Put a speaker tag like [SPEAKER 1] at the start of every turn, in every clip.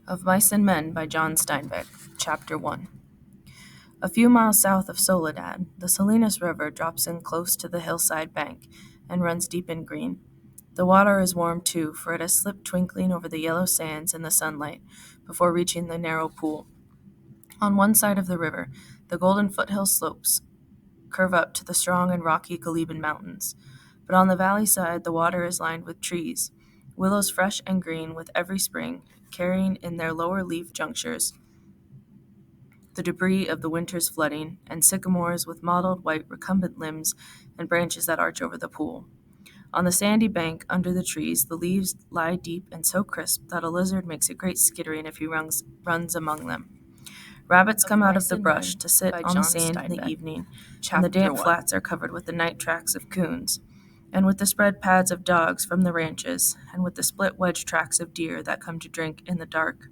[SPEAKER 1] Of Mice and Men by John Steinbeck, Chapter 1. A few miles south of Soledad, the Salinas River drops in close to the hillside bank and runs deep in green. The water is warm too, for it has slipped twinkling over the yellow sands in the sunlight before reaching the narrow pool. On one side of the river, the golden foothill slopes curve up to the strong and rocky Caliban Mountains, but on the valley side the water is lined with trees, willows fresh and green with every spring, carrying in their lower leaf junctures the debris of the winter's flooding, and sycamores with mottled white recumbent limbs and branches that arch over the pool. On the sandy bank under the trees the leaves lie deep and so crisp that a lizard makes a great skittering if he runs among them. Rabbits come out of the brush to sit on the sand in the evening, and the damp flats are covered with the night tracks of coons, and with the spread pads of dogs from the ranches, and with the split wedge tracks of deer that come to drink in the dark.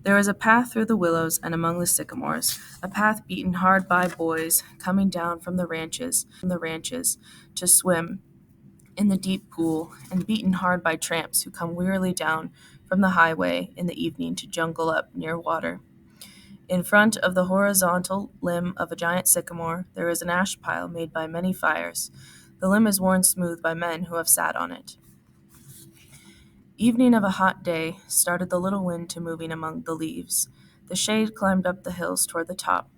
[SPEAKER 1] There is a path through the willows and among the sycamores, a path beaten hard by boys coming down from the ranches to swim in the deep pool, and beaten hard by tramps who come wearily down from the highway in the evening to jungle up near water. In front of the horizontal limb of a giant sycamore there is an ash pile made by many fires. The limb is worn smooth by men who have sat on it. Evening of a hot day started the little wind to moving among the leaves. The shade climbed up the hills toward the top.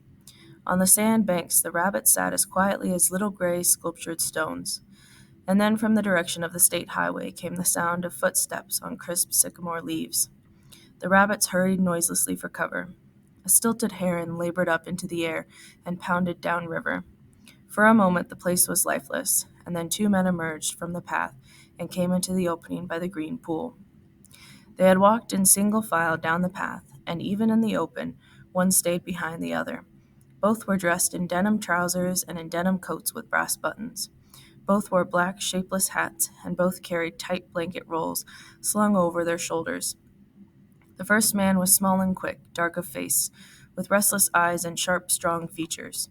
[SPEAKER 1] On the sand banks the rabbits sat as quietly as little gray sculptured stones. And then from the direction of the state highway came the sound of footsteps on crisp sycamore leaves. The rabbits hurried noiselessly for cover. A stilted heron labored up into the air and pounded downriver. For a moment the place was lifeless, and then two men emerged from the path and came into the opening by the green pool. They had walked in single file down the path, and even in the open, one stayed behind the other. Both were dressed in denim trousers and in denim coats with brass buttons. Both wore black, shapeless hats, and both carried tight blanket rolls slung over their shoulders. The first man was small and quick, dark of face, with restless eyes and sharp, strong features.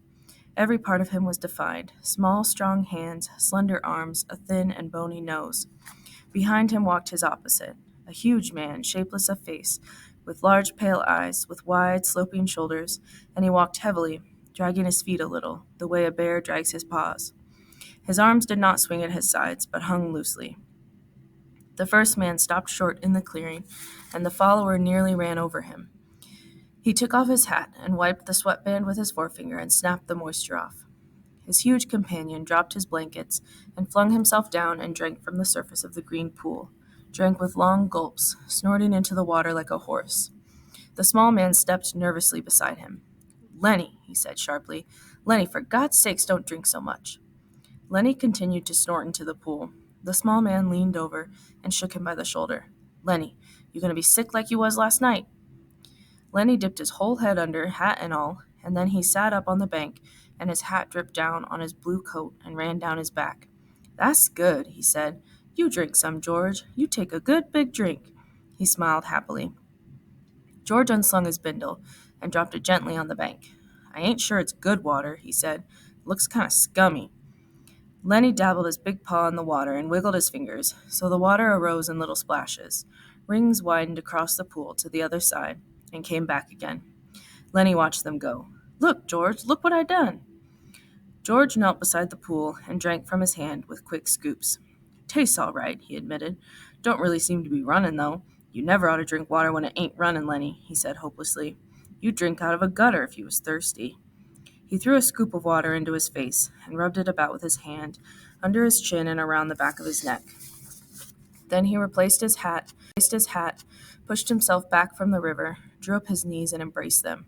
[SPEAKER 1] Every part of him was defined: small, strong hands, slender arms, a thin and bony nose. Behind him walked his opposite, a huge man, shapeless of face, with large pale eyes, with wide, sloping shoulders, and he walked heavily, dragging his feet a little, the way a bear drags his paws. His arms did not swing at his sides, but hung loosely. The first man stopped short in the clearing, and the follower nearly ran over him. He took off his hat and wiped the sweatband with his forefinger and snapped the moisture off. His huge companion dropped his blankets and flung himself down and drank from the surface of the green pool, drank with long gulps, snorting into the water like a horse. The small man stepped nervously beside him. "Lennie," he said sharply, "Lennie, for God's sakes don't drink so much." Lennie continued to snort into the pool. The small man leaned over and shook him by the shoulder. "Lennie, you gonna be sick like you was last night?" Lennie dipped his whole head under, hat and all, and then he sat up on the bank, and his hat dripped down on his blue coat and ran down his back. "That's good," he said. "You drink some, George. You take a good big drink." He smiled happily. George unslung his bindle and dropped it gently on the bank. "I ain't sure it's good water," he said. "It looks kind of scummy." Lennie dabbled his big paw in the water and wiggled his fingers, so the water arose in little splashes. Rings widened across the pool to the other side and came back again. Lennie watched them go. "Look, George, look what I done." George knelt beside the pool and drank from his hand with quick scoops. "Tastes all right," he admitted. "Don't really seem to be running, though. You never ought to drink water when it ain't running, Lennie," he said hopelessly. "You'd drink out of a gutter if you was thirsty." He threw a scoop of water into his face and rubbed it about with his hand, under his chin and around the back of his neck. Then he replaced his hat, pushed himself back from the river, drew up his knees and embraced them.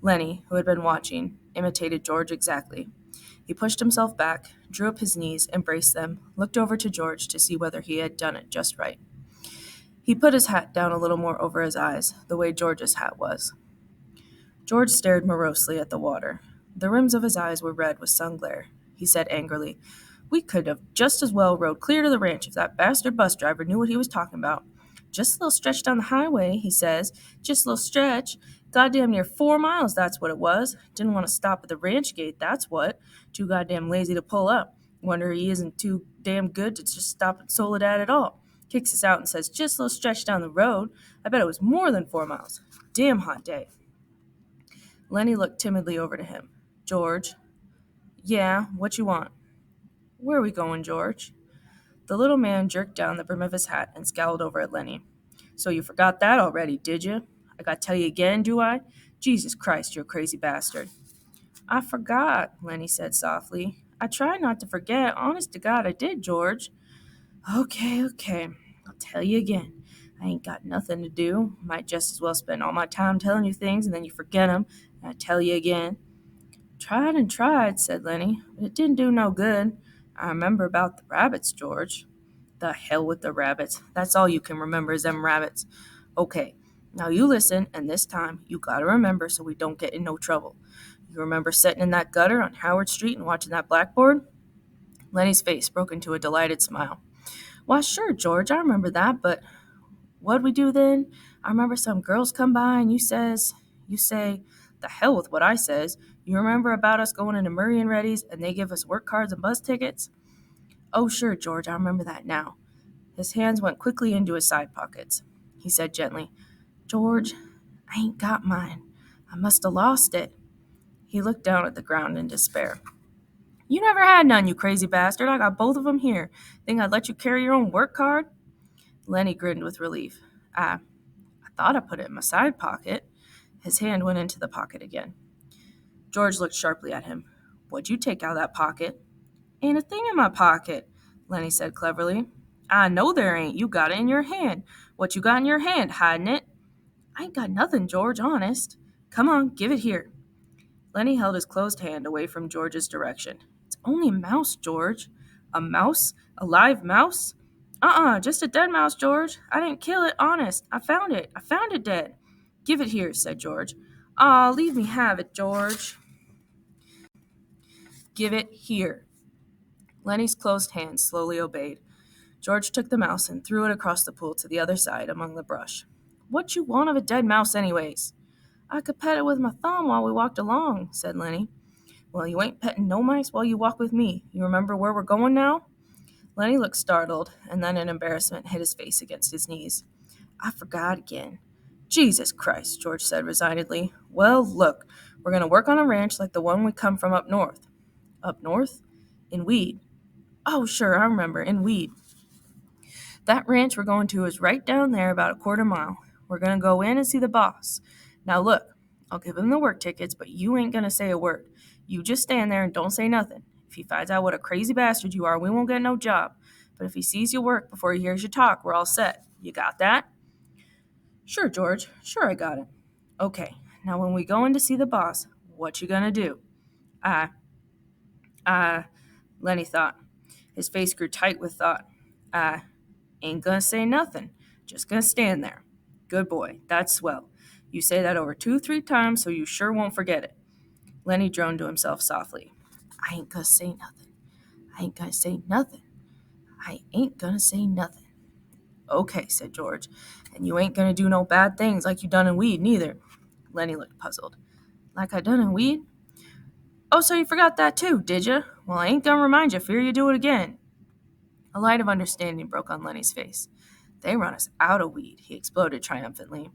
[SPEAKER 1] Lennie, who had been watching, imitated George exactly. He pushed himself back, drew up his knees, embraced them, looked over to George to see whether he had done it just right. He put his hat down a little more over his eyes, the way George's hat was. George stared morosely at the water. The rims of his eyes were red with sun glare. He said angrily, "We could have just as well rode clear to the ranch if that bastard bus driver knew what he was talking about. Just a little stretch down the highway, he says. Just a little stretch. Goddamn near 4 miles, that's what it was. Didn't want to stop at the ranch gate, that's what. Too goddamn lazy to pull up. Wonder he isn't too damn good to just stop at Soledad at all. Kicks us out and says, just a little stretch down the road. I bet it was more than 4 miles. Damn hot day. Lennie looked timidly over to him. George. Yeah, what you want? Where are we going, George? The little man jerked down the brim of his hat and scowled over at Lennie. So you forgot that already, did you? I gotta tell you again, do I? Jesus Christ, you're a crazy bastard. I forgot, Lennie said softly. I tried not to forget. Honest to God, I did, George. Okay. I'll tell you again. I ain't got nothing to do. Might just as well spend all my time telling you things and then you forget 'em. And I tell you again. Tried and tried, said Lennie, but it didn't do no good. I remember about the rabbits, George. The hell with the rabbits. That's all you can remember is them rabbits. Okay, now you listen, and this time you gotta remember so we don't get in no trouble. You remember sitting in that gutter on Howard Street and watching that blackboard? Lennie's face broke into a delighted smile. Why, sure, George, I remember that, but what'd we do then? I remember some girls come by and you say, the hell with what I says. You remember about us going into Murray and Reddy's and they give us work cards and bus tickets? Oh, sure, George, I remember that now. His hands went quickly into his side pockets. He said gently, George, I ain't got mine. I must have lost it. He looked down at the ground in despair. You never had none, you crazy bastard. I got both of them here. Think I'd let you carry your own work card? Lennie grinned with relief. I thought I put it in my side pocket. His hand went into the pocket again. George looked sharply at him. What'd you take out of that pocket? Ain't a thing in my pocket, Lennie said cleverly. I know there ain't. You got it in your hand. What you got in your hand, hiding it? I ain't got nothing, George, honest. Come on, give it here. Lennie held his closed hand away from George's direction. It's only a mouse, George. A mouse? A live mouse? Just a dead mouse, George. I didn't kill it, honest. I found it. I found it dead. Give it here, said George. Aw, leave me have it, George. Give it here. Lennie's closed hand slowly obeyed. George took the mouse and threw it across the pool to the other side among the brush. What you want of a dead mouse, anyways? I could pet it with my thumb while we walked along, said Lennie. Well, you ain't petting no mice while you walk with me. You remember where we're going now? Lennie looked startled, and then in embarrassment hid his face against his knees. I forgot again. Jesus Christ, George said resignedly. Well, look, we're going to work on a ranch like the one we come from up north. Up north? In Weed. Oh, sure, I remember, in Weed. That ranch we're going to is right down there about a quarter mile. We're going to go in and see the boss. Now look, I'll give him the work tickets, but you ain't going to say a word. You just stand there and don't say nothing. If he finds out what a crazy bastard you are, we won't get no job. But if he sees you work before he hears you talk, we're all set. You got that? Sure, George. Sure, I got it. Okay, now when we go in to see the boss, what you gonna do? Lennie thought. His face grew tight with thought. I ain't gonna say nothing. Just gonna stand there. Good boy. That's swell. You say that over 2-3 times so you sure won't forget it. Lennie droned to himself softly. I ain't gonna say nothing. I ain't gonna say nothing. I ain't gonna say nothing. Okay, said George. And you ain't gonna do no bad things like you done in Weed, neither. Lennie looked puzzled. Like I done in Weed? Oh, so you forgot that too, did you? Well, I ain't gonna remind you, fear you do it again. A light of understanding broke on Lennie's face. They run us out of Weed, he exploded triumphantly.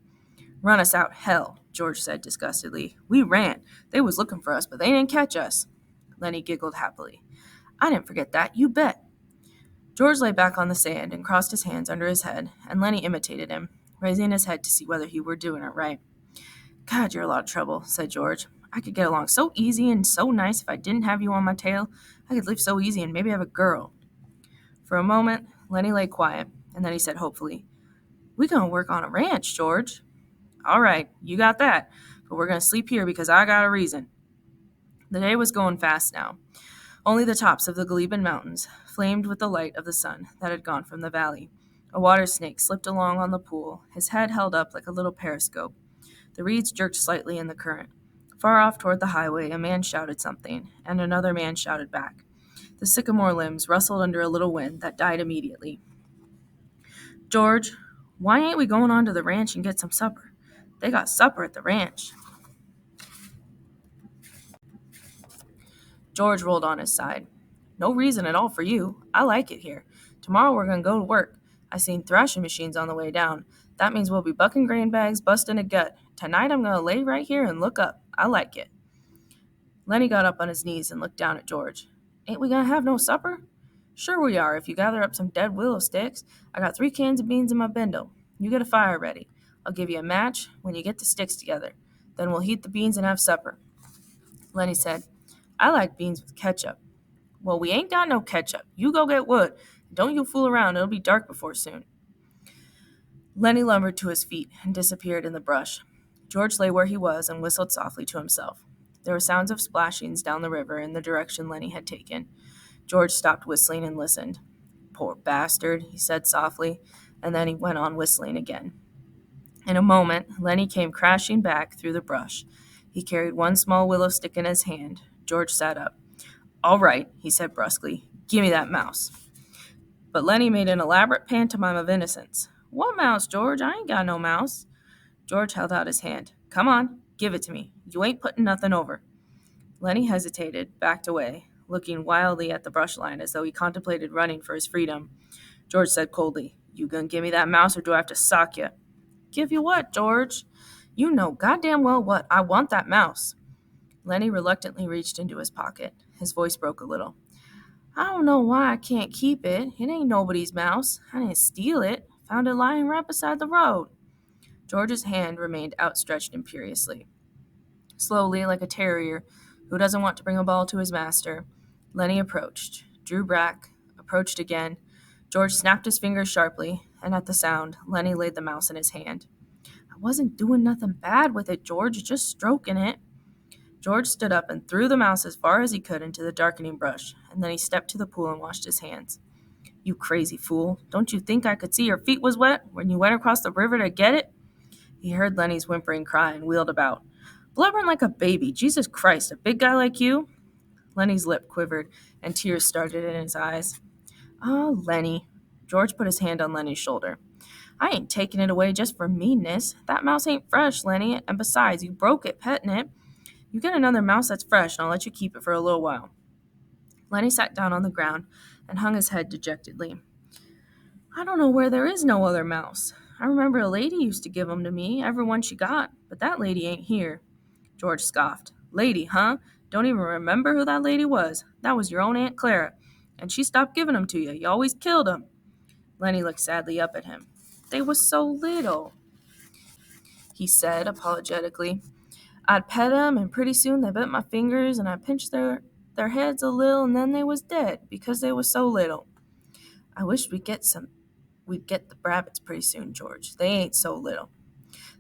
[SPEAKER 1] Run us out, hell, George said disgustedly. We ran. They was looking for us, but they didn't catch us. Lennie giggled happily. I didn't forget that, you bet. George lay back on the sand and crossed his hands under his head, and Lennie imitated him, raising his head to see whether he were doing it right. God, you're a lot of trouble, said George. I could get along so easy and so nice if I didn't have you on my tail. I could live so easy and maybe have a girl. For a moment, Lennie lay quiet, and then he said hopefully, We gonna work on a ranch, George. All right, you got that, but we're gonna sleep here because I got a reason. The day was going fast now. Only the tops of the Gleben Mountains flamed with the light of the sun that had gone from the valley. A water snake slipped along on the pool, his head held up like a little periscope. The reeds jerked slightly in the current. Far off toward the highway, a man shouted something, and another man shouted back. The sycamore limbs rustled under a little wind that died immediately. George, why ain't we going on to the ranch and get some supper? They got supper at the ranch. George rolled on his side. No reason at all for you. I like it here. Tomorrow we're going to go to work. I seen thrashing machines on the way down. That means we'll be bucking grain bags, busting a gut. Tonight I'm going to lay right here and look up. I like it. Lennie got up on his knees and looked down at George. Ain't we going to have no supper? Sure we are, if you gather up some dead willow sticks. I got 3 cans of beans in my bindle. You get a fire ready. I'll give you a match when you get the sticks together. Then we'll heat the beans and have supper. Lennie said, I like beans with ketchup. Well, we ain't got no ketchup. You go get wood. Don't you fool around. It'll be dark before soon. Lennie lumbered to his feet and disappeared in the brush. George lay where he was and whistled softly to himself. There were sounds of splashings down the river in the direction Lennie had taken. George stopped whistling and listened. Poor bastard, he said softly, and then he went on whistling again. In a moment, Lennie came crashing back through the brush. He carried one small willow stick in his hand. George sat up. All right, he said brusquely. Give me that mouse. But Lennie made an elaborate pantomime of innocence. What mouse, George? I ain't got no mouse. George held out his hand. Come on, give it to me. You ain't putting nothing over. Lennie hesitated, backed away, looking wildly at the brush line as though he contemplated running for his freedom. George said coldly, You gonna give me that mouse or do I have to sock you? Give you what, George? You know goddamn well what. I want that mouse. Lennie reluctantly reached into his pocket. His voice broke a little. I don't know why I can't keep it. It ain't nobody's mouse. I didn't steal it. Found it lying right beside the road. George's hand remained outstretched imperiously. Slowly, like a terrier who doesn't want to bring a ball to his master, Lennie approached, drew back, approached again. George snapped his fingers sharply, and at the sound, Lennie laid the mouse in his hand. I wasn't doing nothing bad with it, George, just stroking it. George stood up and threw the mouse as far as he could into the darkening brush, and then he stepped to the pool and washed his hands. You crazy fool. Don't you think I could see your feet was wet when you went across the river to get it? He heard Lennie's whimpering cry and wheeled about. Blubbering like a baby. Jesus Christ, a big guy like you? Lennie's lip quivered, and tears started in his eyes. Oh, Lennie. George put his hand on Lennie's shoulder. I ain't taking it away just for meanness. That mouse ain't fresh, Lennie, and besides, you broke it petting it. You get another mouse that's fresh, and I'll let you keep it for a little while. Lennie sat down on the ground and hung his head dejectedly. I don't know where there is no other mouse. I remember a lady used to give 'em to me, every one she got, but that lady ain't here. George scoffed. Lady, huh? Don't even remember who that lady was. That was your own Aunt Clara, and she stopped giving 'em to you. You always killed 'em. Lennie looked sadly up at him. They was so little, he said apologetically. I'd pet 'em, and pretty soon they bit my fingers, and I pinched their heads a little, and then they was dead, because they was so little. I wish we'd get the rabbits pretty soon, George. They ain't so little.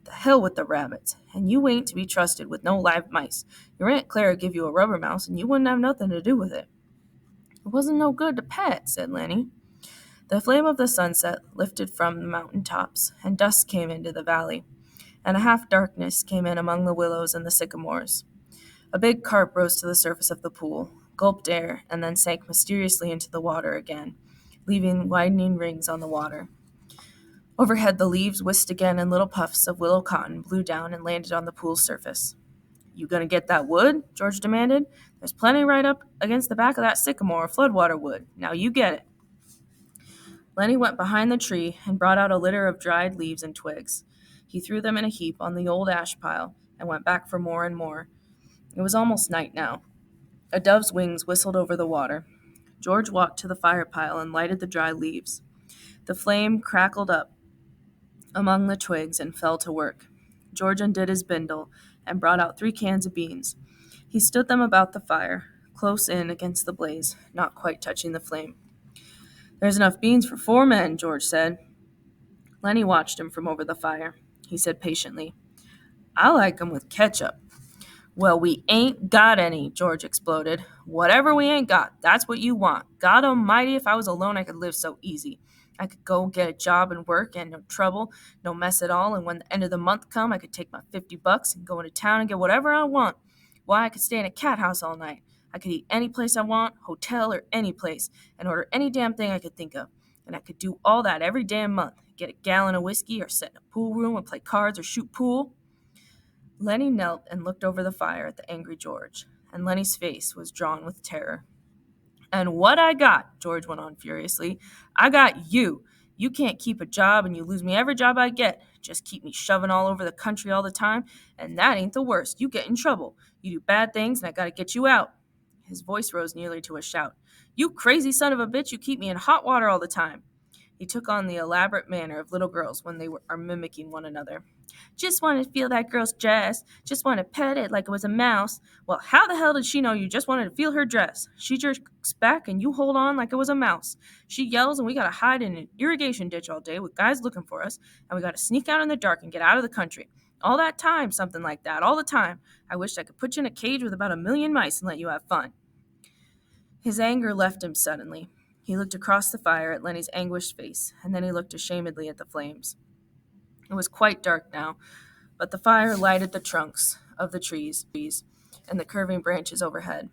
[SPEAKER 1] The hell with the rabbits, and you ain't to be trusted with no live mice. Your Aunt Clara give you a rubber mouse, and you wouldn't have nothing to do with it. It wasn't no good to pet, said Lennie. The flame of the sunset lifted from the mountain tops, and dusk came into the valley, and a half-darkness came in among the willows and the sycamores. A big carp rose to the surface of the pool, gulped air, and then sank mysteriously into the water again, leaving widening rings on the water. Overhead, the leaves whisked again, and little puffs of willow cotton blew down and landed on the pool's surface. You gonna get that wood? George demanded. There's plenty right up against the back of that sycamore, floodwater wood. Now you get it. Lennie went behind the tree and brought out a litter of dried leaves and twigs. He threw them in a heap on the old ash pile and went back for more and more. It was almost night now. A dove's wings whistled over the water. George walked to the fire pile and lighted the dry leaves. The flame crackled up among the twigs and fell to work. George undid his bindle and brought out 3 cans of beans. He stood them about the fire, close in against the blaze, not quite touching the flame. There's enough beans for 4 men, George said. Lennie watched him from over the fire. He said patiently, I like 'em with ketchup. Well, we ain't got any, George exploded. Whatever we ain't got, that's what you want. God almighty, if I was alone, I could live so easy. I could go get a job and work and no trouble, no mess at all, and when the end of the month come, I could take my $50 and go into town and get whatever I want. Why, I could stay in a cat house all night. I could eat any place I want, hotel or any place, and order any damn thing I could think of. And I could do all that every damn month. Get a gallon of whiskey or sit in a pool room and play cards or shoot pool. Lennie knelt and looked over the fire at the angry George, and Lennie's face was drawn with terror. And what I got, George went on furiously, I got you. You can't keep a job and you lose me every job I get. Just keep me shoving all over the country all the time, and that ain't the worst. You get in trouble. You do bad things, and I gotta get you out." His voice rose nearly to a shout. "You crazy son of a bitch, you keep me in hot water all the time." He took on the elaborate manner of little girls when are mimicking one another. "Just want to feel that girl's dress. Just want to pet it like it was a mouse. Well, how the hell did she know you just wanted to feel her dress? She jerks back and you hold on like it was a mouse. She yells and we gotta hide in an irrigation ditch all day with guys looking for us, and we gotta sneak out in the dark and get out of the country. All that time, something like that, all the time. I wished I could put you in a cage with about 1,000,000 mice and let you have fun." His anger left him suddenly. He looked across the fire at Lenny's anguished face, and then he looked ashamedly at the flames. It was quite dark now, but the fire lighted the trunks of the trees and the curving branches overhead.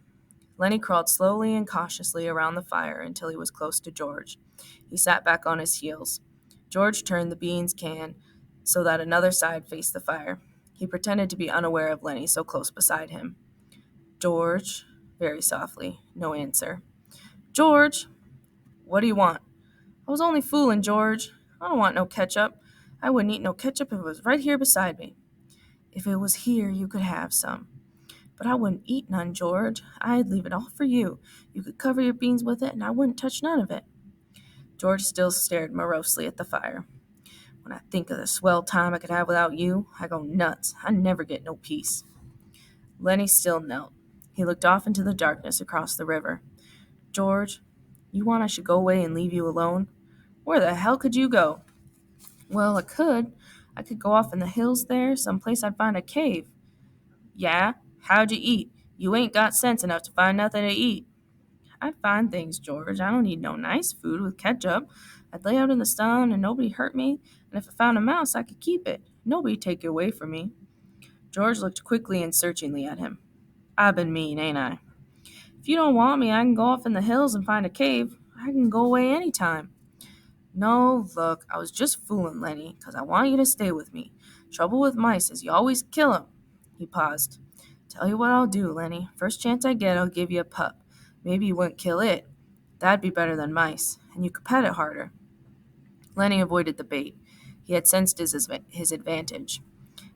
[SPEAKER 1] Lenny crawled slowly and cautiously around the fire until he was close to George. He sat back on his heels. George turned the beans can so that another side faced the fire. He pretended to be unaware of Lenny so close beside him. "George," very softly. No answer. "George, what do you want?" "I was only fooling, George. I don't want no ketchup. I wouldn't eat no ketchup if it was right here beside me." "If it was here, you could have some." "But I wouldn't eat none, George. I'd leave it all for you. You could cover your beans with it, and I wouldn't touch none of it." George still stared morosely at the fire. "When I think of the swell time I could have without you, I go nuts. I never get no peace." Lenny still knelt. He looked off into the darkness across the river. "George, you want I should go away and leave you alone?" "Where the hell could you go?" "Well, I could. I could go off in the hills there, someplace I'd find a cave." "Yeah? How'd you eat? You ain't got sense enough to find nothing to eat." "I'd find things, George. I don't need no nice food with ketchup. I'd lay out in the sun and nobody hurt me, and if I found a mouse, I could keep it. Nobody'd take it away from me." George looked quickly and searchingly at him. "I've been mean, ain't I?" "If you don't want me, I can go off in the hills and find a cave. I can go away any time." "No, look, I was just fooling, Lenny, 'cause I want you to stay with me. Trouble with mice is you always kill 'em." He paused. "Tell you what I'll do, Lenny. First chance I get, I'll give you a pup. Maybe you wouldn't kill it. That'd be better than mice, and you could pet it harder." Lenny avoided the bait. He had sensed his advantage.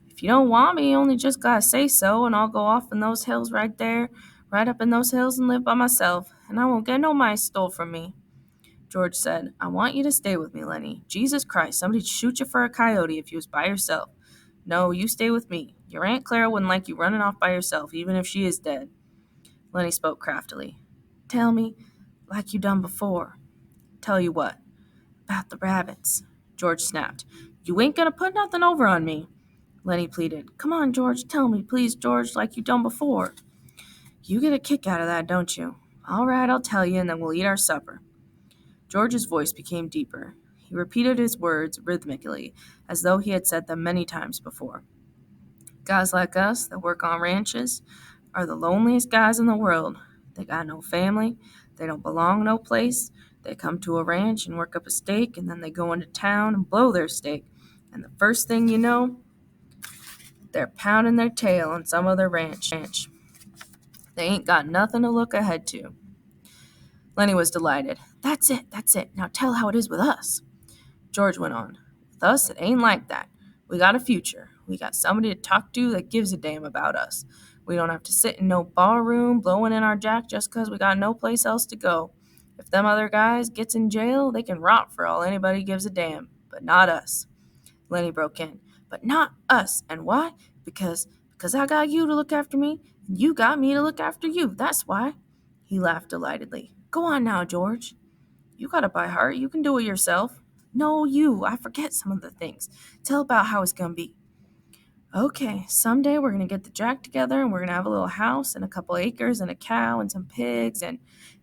[SPEAKER 1] "If you don't want me, you only just gotta say so, and I'll go off in those hills right there, right up in those hills and live by myself, and I won't get no mice stole from me." George said, "I want you to stay with me, Lenny. Jesus Christ, somebody'd shoot you for a coyote if you was by yourself. No, you stay with me. Your Aunt Clara wouldn't like you running off by yourself, even if she is dead." Lenny spoke craftily. "Tell me, like you done before." "Tell you what?" "About the rabbits." George snapped. "You ain't gonna put nothing over on me." Lenny pleaded. "Come on, George, tell me, please, George, like you done before." "You get a kick out of that, don't you? All right, I'll tell you, and then we'll eat our supper." George's voice became deeper. He repeated his words rhythmically, as though he had said them many times before. "Guys like us that work on ranches are the loneliest guys in the world. They got no family. They don't belong no place. They come to a ranch and work up a stake, and then they go into town and blow their stake. And the first thing you know, they're pounding their tail on some other ranch. They ain't got nothing to look ahead to." Lenny was delighted. That's it, that's it. Now tell how it is with us." George went on. "With us, it ain't like that. We got a future. We got somebody to talk to that gives a damn about us. We don't have to sit in no bar room blowing in our jack just 'cause we got no place else to go. If them other guys gets in jail, they can rot for all anybody gives a damn. But not us." Lenny broke in. "But not us. And why? Because I got you to look after me, and you got me to look after you. That's why." He laughed delightedly. "Go on now, George. You got it by heart. You can do it yourself." "No, you. I forget some of the things. Tell about how it's going to be." "Okay, someday we're going to get the jack together, and we're going to have a little house and a couple acres and a cow and some pigs and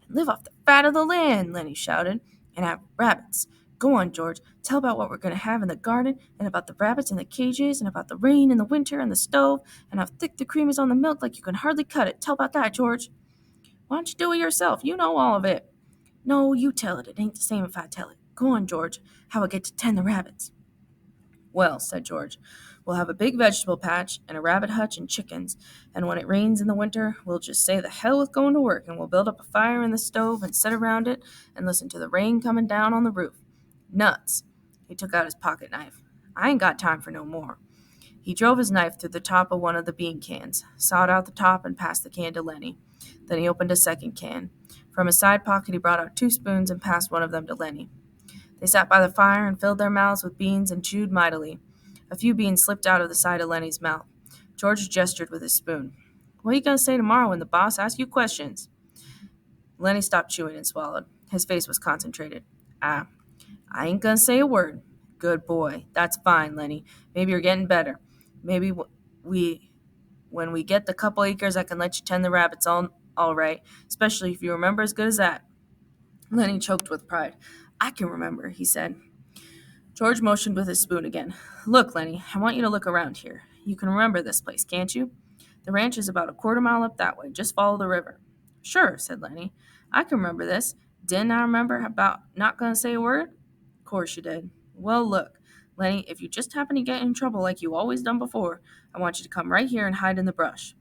[SPEAKER 1] live off the fat of the land," Lenny shouted, "and have rabbits. Go on, George. Tell about what we're going to have in the garden, and about the rabbits in the cages, and about the rain in the winter and the stove, and how thick the cream is on the milk like you can hardly cut it. Tell about that, George." "Why don't you do it yourself? You know all of it." "No, you tell it. It ain't the same if I tell it. Go on, George. How I get to tend the rabbits." "Well," said George, "we'll have a big vegetable patch and a rabbit hutch and chickens, and when it rains in the winter, we'll just say the hell with going to work, and we'll build up a fire in the stove and sit around it and listen to the rain coming down on the roof. Nuts. He took out his pocket knife. I ain't got time for no more. He drove his knife through the top of one of the bean cans, sawed out the top, and passed the can to Lennie. Then he opened a second can. From his side pocket, he brought out 2 spoons and passed one of them to Lennie. They sat by the fire and filled their mouths with beans and chewed mightily. A few beans slipped out of the side of Lennie's mouth. George gestured with his spoon. What are you going to say tomorrow when the boss asks you questions? Lennie stopped chewing and swallowed. His face was concentrated. I ain't going to say a word. Good boy. That's fine, Lennie. Maybe you're getting better. Maybe we, when we get the couple acres, I can let you tend the rabbits all right, especially if you remember as good as that. Lennie choked with pride. I can remember, he said. George motioned with his spoon again. Look, Lennie, I want you to look around here. You can remember this place, can't you? The ranch is about a quarter mile up that way. Just follow the river. Sure, said Lennie. I can remember this. Didn't I remember about not going to say a word? Of course you did. Well, look, Lennie, if you just happen to get in trouble like you always done before, I want you to come right here and hide in the brush.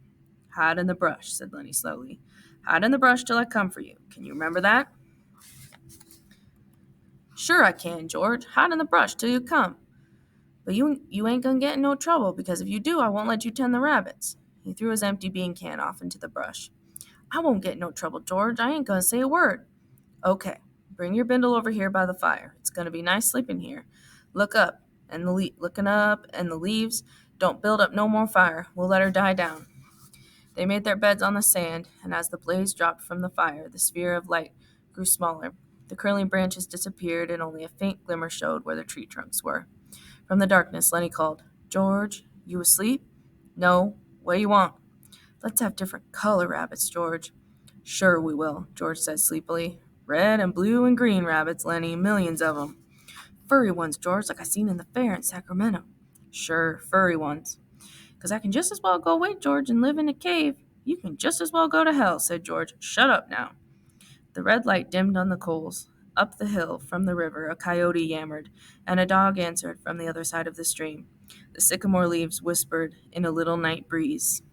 [SPEAKER 1] Hide in the brush, said Lennie slowly. Hide in the brush till I come for you. Can you remember that? Sure I can, George. Hide in the brush till you come. But you ain't gonna get in no trouble, because if you do, I won't let you tend the rabbits. He threw his empty bean can off into the brush. I won't get in no trouble, George. I ain't gonna say a word. Okay, bring your bindle over here by the fire. It's gonna be nice sleeping here. Look up, and looking up, and the leaves. Don't build up no more fire. We'll let her die down. They made their beds on the sand, and as the blaze dropped from the fire, the sphere of light grew smaller. The curling branches disappeared, and only a faint glimmer showed where the tree trunks were. From the darkness, Lennie called, George, you asleep? No. What do you want? Let's have different color rabbits, George. Sure we will, George said sleepily. Red and blue and green rabbits, Lennie, millions of 'em. Furry ones, George, like I seen in the fair in Sacramento. Sure, furry ones. 'Cause I can just as well go away, George, and live in a cave. You can just as well go to hell, said George. Shut up now. The red light dimmed on the coals. Up the hill from the river a coyote yammered, and a dog answered from the other side of the stream. The sycamore leaves whispered in a little night breeze.